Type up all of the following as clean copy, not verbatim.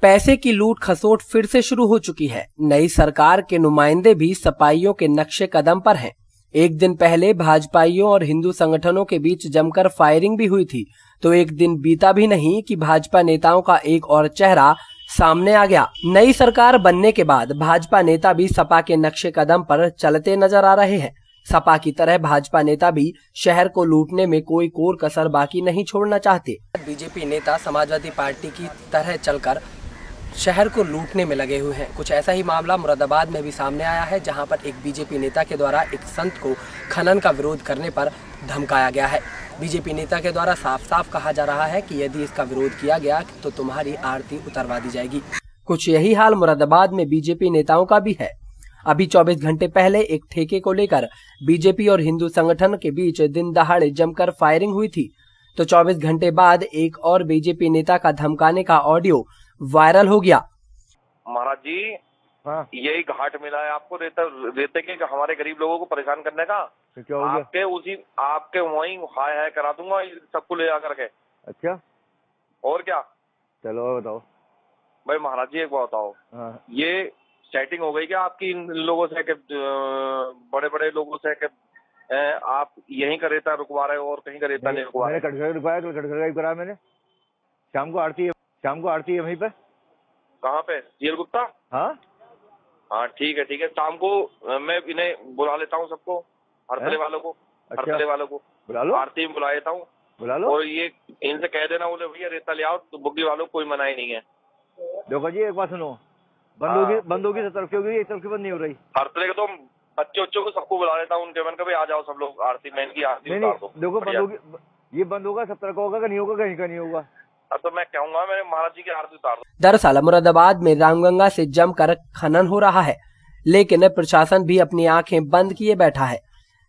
पैसे की लूट खसोट फिर से शुरू हो चुकी है। नई सरकार के नुमाइंदे भी सपाइयों के नक्शे कदम पर हैं। एक दिन पहले भाजपाइयों और हिंदू संगठनों के बीच जमकर फायरिंग भी हुई थी, तो एक दिन बीता भी नहीं कि भाजपा नेताओं का एक और चेहरा सामने आ गया। नई सरकार बनने के बाद भाजपा नेता भी सपा के नक्शे कदम पर चलते नजर आ रहे हैं। सपा की तरह भाजपा नेता भी शहर को लूटने में कोई कोर कसर बाकी नहीं छोड़ना चाहते। बीजेपी नेता समाजवादी पार्टी की तरह चलकर शहर को लूटने में लगे हुए हैं। कुछ ऐसा ही मामला मुरादाबाद में भी सामने आया है, जहां पर एक बीजेपी नेता के द्वारा एक संत को खनन का विरोध करने पर धमकाया गया है। बीजेपी नेता के द्वारा साफ साफ कहा जा रहा है कि यदि इसका विरोध किया गया तो तुम्हारी आरती उतरवा दी जाएगी। कुछ यही हाल मुरादाबाद में बीजेपी नेताओं का भी है। अभी 24 घंटे पहले एक ठेके को लेकर बीजेपी और हिंदू संगठन के बीच दिन दहाड़े जमकर फायरिंग हुई थी, तो 24 घंटे बाद एक और बीजेपी नेता का धमकाने का ऑडियो वायरल हो गया। महाराज जी, हाँ। यही घाट मिला है आपको रेते के हमारे गरीब लोगों को परेशान करने का। तो क्या हो गया? आपके वहीं हाय हाय करा दूंगा सबको ले आकर के। अच्छा, और क्या? चलो और बताओ भाई महाराज जी, एक बात बताओ। हाँ। ये सेटिंग हो गई क्या आपकी इन लोगों से, बड़े बड़े लोगों से आप यहीं का रेता रुकवा रहे हो और कहीं का रेता नहीं रुकवा रहे? मैंने कटघर रुकवाया, तो कटघर का कराया मैंने। शाम को आरती है वहीं पे। कहाँ पे? जीएल गुप्ता? हाँ ठीक है। शाम को मैं इन्हें बुला लेता हूँ, सबको, हड़तले वालों को। अच्छा। हड़तले वालों को बुला लो, आरती में बुला लेता हूँ। बुला लो। और ये इनसे कह देना, बोले भैया रेता ले आओ, तो बुग्गी वालों को कोई मनाही नहीं है। देखो जी, एक बात सुनो, बंद होगी सब तरफ की होगी, एक तरफ की बंद नहीं हो रही। हड़तले को तो बच्चों को सबको बुला लेता हूँ, उनके मन कभी आ जाओ सब लोग, आरती में इनकी आरती उतार दो। देखो बंद होगी, ये बंद होगा सब तरह का होगा, नहीं होगा कहीं का नहीं होगा। अब तो मैं कहूँगा मेरे महाराज जी की आरती उतार दो। दरअसल मुरादाबाद में रामगंगा से जमकर खनन हो रहा है, लेकिन प्रशासन भी अपनी आंखें बंद किए बैठा है।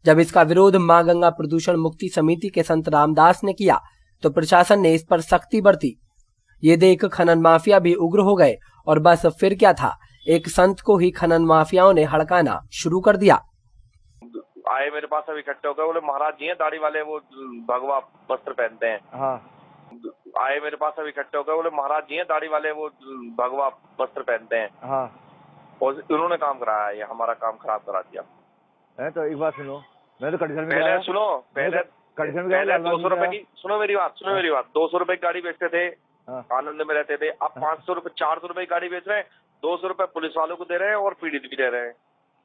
जब इसका विरोध मां गंगा प्रदूषण मुक्ति समिति के संत रामदास ने किया, तो प्रशासन ने इस पर सख्ती बरती। ये देख खनन माफिया भी उग्र हो गए, और बस फिर क्या था, एक संत को ही खनन माफियाओं ने हड़काना शुरू कर दिया। आए मेरे पास सब इकट्ठे हो गए, बोले महाराज जी हैं दाढ़ी वाले, वो भगवा वस्त्र पहनते हैं। हाँ। आए मेरे पास सब इकट्ठे हो गए, बोले महाराज जी हैं दाढ़ी वाले, वो भगवा वस्त्र पहनते हैं। हाँ। और उन्होंने काम कराया, ये हमारा काम खराब करा दिया है। तो एक बात सुनो, मैं तो कटघर में पहले सुनो, पहले कटघर में 200 रुपए की, सुनो मेरी बात, 200 रुपए की गाड़ी बेचते थे, आनंद में रहते थे। अब 500 रुपए 400 रुपए की गाड़ी बेच रहे हैं, 200 रुपए पुलिस वालों को दे रहे हैं और पीड़ित भी दे रहे हैं।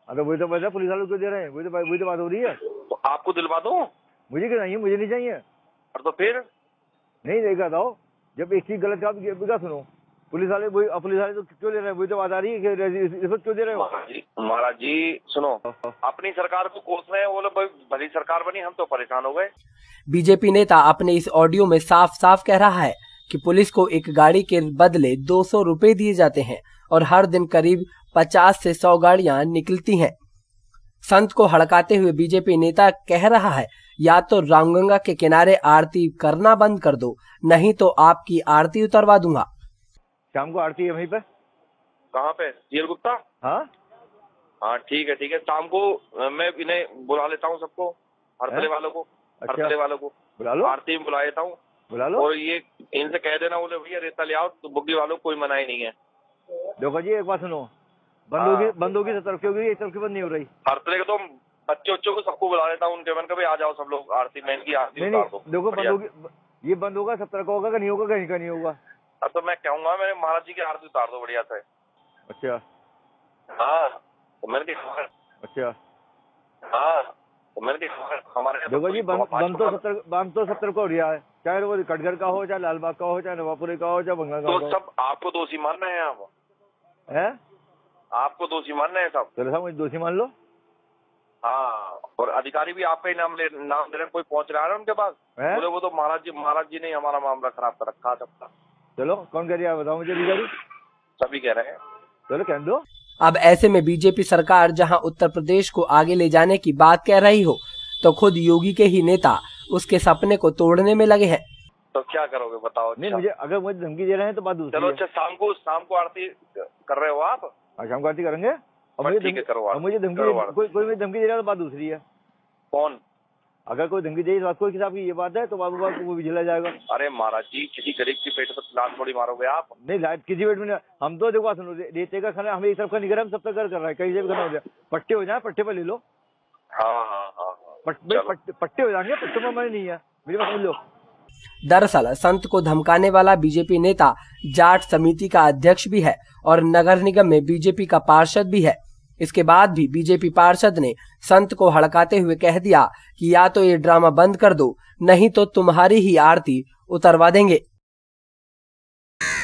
अगर वही तो पैसा पुलिस वालों को दे रहे हैं, वही तो बात हो रही है। तो आपको दिलवा दो? मुझे क्यों नहीं, मुझे नहीं चाहिए। और तो फिर नहीं देगा था, जब एक चीज गलत काम क्या सुनो, पुलिस वाले तो क्यों ले रहे हैं, वही तो बात आ रही है कि रिश्वत क्यों दे रहे हो? महाराज जी सुनो, अपनी सरकार को कोस रहे हैं, वो लोग भली सरकार बनी, हम तो परेशान हो गए। बीजेपी नेता अपने इस ऑडियो में साफ साफ कह रहा है कि पुलिस को एक गाड़ी के बदले 200 रुपए दिए जाते हैं, और हर दिन करीब 50 से 100 गाड़ियां निकलती हैं। संत को हड़काते हुए बीजेपी नेता कह रहा है, या तो रामगंगा के किनारे आरती करना बंद कर दो, नहीं तो आपकी आरती उतरवा दूंगा। शाम को आरती है वहीं पे। कहाँ पे? जीएल गुप्ता? हाँ ठीक है। शाम को मैं इन्हें बुला लेता हूँ, सबको, हड़तले वालों को। अच्छा। हड़तले वालों को बुला लो, आरती में बुला लेता हूँ। बुला लो। और ये इनसे कह देना, बोले भैया रेता ले आओ, तो बुग्गी वालों को कोई मनाही नहीं है। देखो जी, एक बात सुनो, बंद होगी सब तरफ की होगी, एक तरफ की बंद नहीं हो रही। हड़तले को तो बच्चों को सबको बुला लेता हूँ, उनके मन कभी आ जाओ सब लोग, आरती में इनकी आरती उतार दो। देखो बंद होगी, ये बंद होगा सब तरह का होगा, नहीं होगा कहीं का नहीं होगा। अब तो मैं कहूँगा मेरे महाराज जी की आरती उतार दो बढ़िया से। अच्छा। हाँ तो मैंने अच्छा। हाँ तो मैंने हमारे देखो जी, बंद तो 70 को हो रहा है, चाहे वो कटघर का हो, चाहे लालबाग का हो, चाहे नवापुरी का हो, चाहे बंगा का हो। तो सब आपको दोषी मान रहे हैं? आप है, आपको दोषी मान रहे हैं सब? चलो साहब मुझे दोषी मान लो। हाँ, और अधिकारी भी आपका ही नाम दे रहे, कोई पहुंच रहा है उनके पास, बोले वो तो महाराज जी ने हमारा मामला खराब कर रखा सबका। चलो कौन कह रहा है बताओ मुझे? अधिकारी सभी कह रहे हैं। चलो कह दो। अब ऐसे में बीजेपी सरकार जहां उत्तर प्रदेश को आगे ले जाने की बात कह रही हो, तो खुद योगी के ही नेता उसके सपने को तोड़ने में लगे हैं। तो क्या करोगे बताओ? नहीं, अगर मुझे धमकी दे रहे हैं तो बात दूसरी है। चलो अच्छा, शाम को आरती कर रहे हो आप? शाम को आरती करेंगे। ठीक है, करो। मुझे धमकी कोई धमकी दे रहा है तो बात दूसरी है। कौन? अगर कोई धमकी दे इस बात को हिसाब की ये बात है तो बाबू को भी झेला जाएगा। अरे महाराज जी, किसी गरीब की पेट पर लात थोड़ी मारोगे आप। नहीं लाइट किसी पेट में नहीं। हम तो देखो सुनो, रेते का खाना हमें एक तरफ का नहीं कर रहा, हम सब तक कर रहा है, कहीं से भी खाना हो जाए, पट्टे हो जाए, पट्टे पर ले लो। हाँ। पट्टे हो जाएंगे, पट्टे में हमारे नहीं है, मेरी बात समझ लो। दरअसल संत को धमकाने वाला बीजेपी नेता जाट समिति का अध्यक्ष भी है और नगर निगम में बीजेपी का पार्षद भी है। इसके बाद भी बीजेपी पार्षद ने संत को हड़काते हुए कह दिया कि या तो ये ड्रामा बंद कर दो, नहीं तो तुम्हारी ही आरती उतरवा देंगे।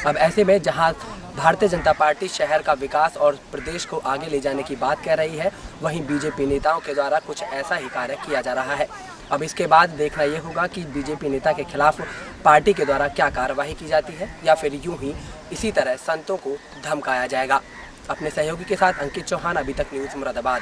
अब ऐसे में जहां भारतीय जनता पार्टी शहर का विकास और प्रदेश को आगे ले जाने की बात कह रही है, वहीं बीजेपी नेताओं के द्वारा कुछ ऐसा ही कार्य किया जा रहा है। अब इसके बाद देखना यह होगा कि बीजेपी नेता के खिलाफ पार्टी के द्वारा क्या कार्रवाई की जाती है या फिर यूं ही इसी तरह संतों को धमकाया जाएगा। अपने सहयोगी के साथ अंकित चौहान, अभी तक न्यूज़ मुरादाबाद।